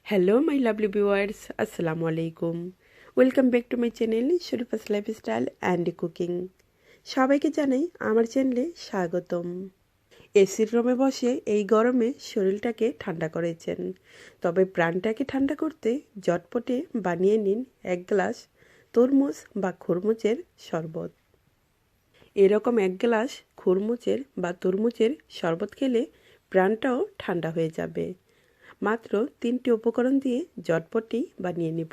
Hello my lovely viewers, Assalamu alaikum. Welcome back to my channel Sharifa's Lifestyle and Cooking. সবাইকে জানাই আমার চ্যানেলে স্বাগতম। এসির রুমে বসে এই গরমে শরীরটাকে ঠান্ডা করেছেন, তবে প্রাণটাকে ঠান্ডা করতে ঝটপটে বানিয়ে নিন এক গ্লাস তরমুজ বা খরমুজের শরবত। এরকম এক গ্লাস খরমুজের বা তরমুজের শরবত খেলে প্রাণটাও ঠান্ডা হয়ে যাবে। মাত্র 3টি উপকরণ দিয়ে ঝটপটি বানিয়ে নিব।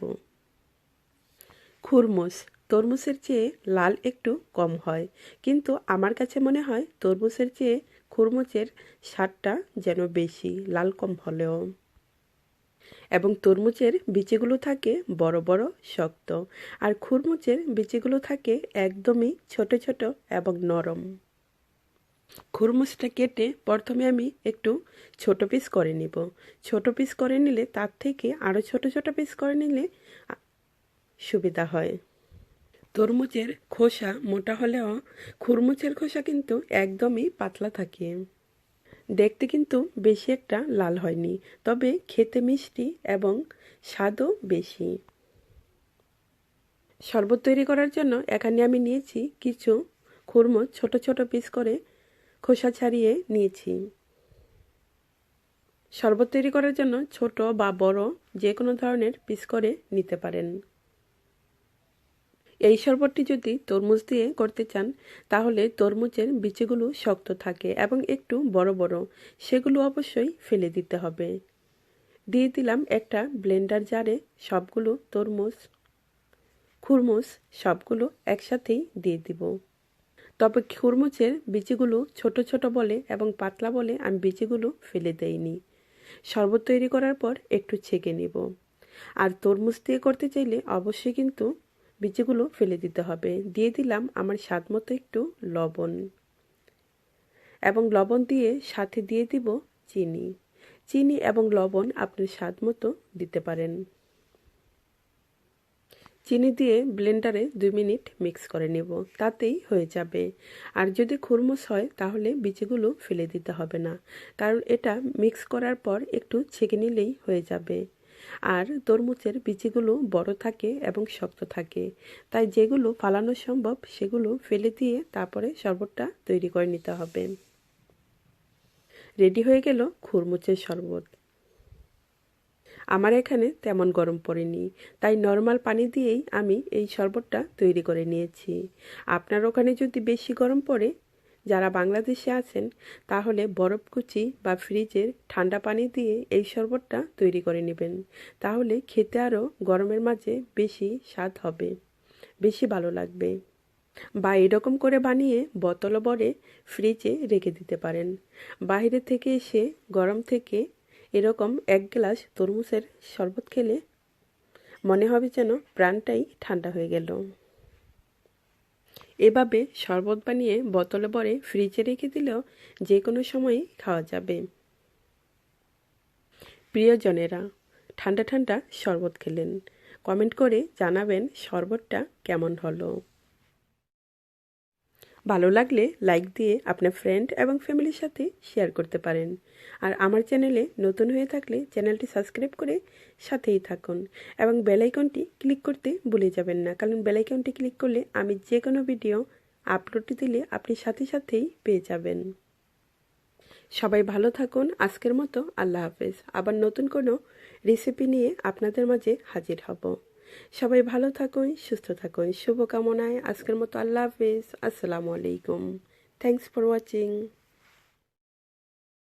খরমুজ তরমুজের চেয়ে লাল একটু কম হয়, কিন্তু আমার কাছে মনে হয় তরমুজের চেয়ে খরমুজের স্বাদটা যেন বেশি, লাল কম হলেও। এবং তরমুজের বিচিগুলো থাকে বড় বড় শক্ত, আর খরমুজের বিচিগুলো থাকে একদমই ছোট ছোট এবং নরম। খরমুজটা কেটে প্রথমে আমি একটু ছোট পিস করে নিব। ছোট পিস করে নিলে তার থেকে আরও ছোট ছোট পিস করে নিলে সুবিধা হয়। তরমুজের খোসা মোটা হলেও খরমুজের খোসা কিন্তু একদমই পাতলা থাকে। দেখতে কিন্তু বেশি একটা লাল হয়নি, তবে খেতে মিষ্টি এবং স্বাদও বেশি। শরবত তৈরি করার জন্য এখানে আমি নিয়েছি কিছু খরমুজ ছোট ছোট পিস করে খোসা ছাড়িয়ে নিয়েছি। শরবত তৈরি করার জন্য ছোট বা বড় যে কোনো ধরনের পিস করে নিতে পারেন। এই শরবতটি যদি তরমুজ দিয়ে করতে চান তাহলে তরমুজের বিচিগুলো শক্ত থাকে এবং একটু বড় বড়, সেগুলো অবশ্যই ফেলে দিতে হবে। দিয়ে দিলাম একটা ব্লেন্ডার জারে সবগুলো তরমুজ খরমুজ সবগুলো একসাথেই দিয়ে দিব। তবে খরমুজের বিচিগুলো ছোট ছোট বলে এবং পাতলা বলে আমি বিচিগুলো ফেলে দেইনি। শরবত তৈরি করার পর একটু ছেঁকে নিব। আর তরমুজ দিয়ে করতে চাইলে অবশ্যই কিন্তু বিচিগুলো ফেলে দিতে হবে। দিয়ে দিলাম আমার স্বাদ মতো একটু লবণ, এবং লবণ দিয়ে সাথে দিয়ে দিব চিনি। চিনি এবং লবণ আপনার স্বাদ মতো দিতে পারেন। চিনি দিয়ে ব্লেন্ডারে 2 মিনিট মিক্স করে নেব, তাতেই হয়ে যাবে। আর যদি খরমুজ হয় তাহলে বিচিগুলো ফেলে দিতে হবে না, কারণ এটা মিক্স করার পর একটু ছেঁকে নিলেই হয়ে যাবে। আর তরমুজের বিচিগুলো বড় থাকে এবং শক্ত থাকে, তাই যেগুলো ফালানো সম্ভব সেগুলো ফেলে দিয়ে তারপরে শরবতটা তৈরি করে নিতে হবে। রেডি হয়ে গেল খরমুজের শরবত। আমার এখানে তেমন গরম পড়েনি, তাই নর্মাল পানি দিয়েই আমি এই শরবতটা তৈরি করে নিয়েছি। আপনার ওখানে যদি বেশি গরম পড়ে, যারা বাংলাদেশে আছেন, তাহলে বরফ কুচি বা ফ্রিজের ঠান্ডা পানি দিয়ে এই শরবতটা তৈরি করে নেবেন। তাহলে খেতে আরও গরমের মাঝে বেশি স্বাদ হবে, বেশি ভালো লাগবে। বা এরকম করে বানিয়ে বোতলে ভরে ফ্রিজে রেখে দিতে পারেন। বাইরে থেকে এসে গরম থেকে এরকম এক গ্লাস তরমুজের শরবত খেলে মনে হবে যেন প্রাণটাই ঠান্ডা হয়ে গেল। এভাবে শরবত বানিয়ে বোতলে ভরে ফ্রিজে রেখে দিলেও যে কোনো সময়ই খাওয়া যাবে। প্রিয়জনেরা, ঠান্ডা ঠান্ডা শরবত খেলেন, কমেন্ট করে জানাবেন শরবতটা কেমন হলো। ভালো লাগলে লাইক দিয়ে আপনার ফ্রেন্ড এবং ফ্যামিলির সাথে শেয়ার করতে পারেন। আর আমার চ্যানেলে নতুন হয়ে থাকলে চ্যানেলটি সাবস্ক্রাইব করে সাথেই থাকুন, এবং বেল আইকনটি ক্লিক করতে ভুলে যাবেন না, কারণ বেল আইকনটি ক্লিক করলে আমি যে কোনো ভিডিও আপলোড দিলে আপনি সাথে সাথেই পেয়ে যাবেন। সবাই ভালো থাকুন। আজকের মতো আল্লাহ হাফেজ। আবার নতুন কোনো রেসিপি নিয়ে আপনাদের মাঝে হাজির হব। সবাই ভালো থাকুন, সুস্থ থাকুন। শুভকামনায় আজকের মতো আল্লাহ হাফেজ। আসসালামু আলাইকুম। Thanks for watching.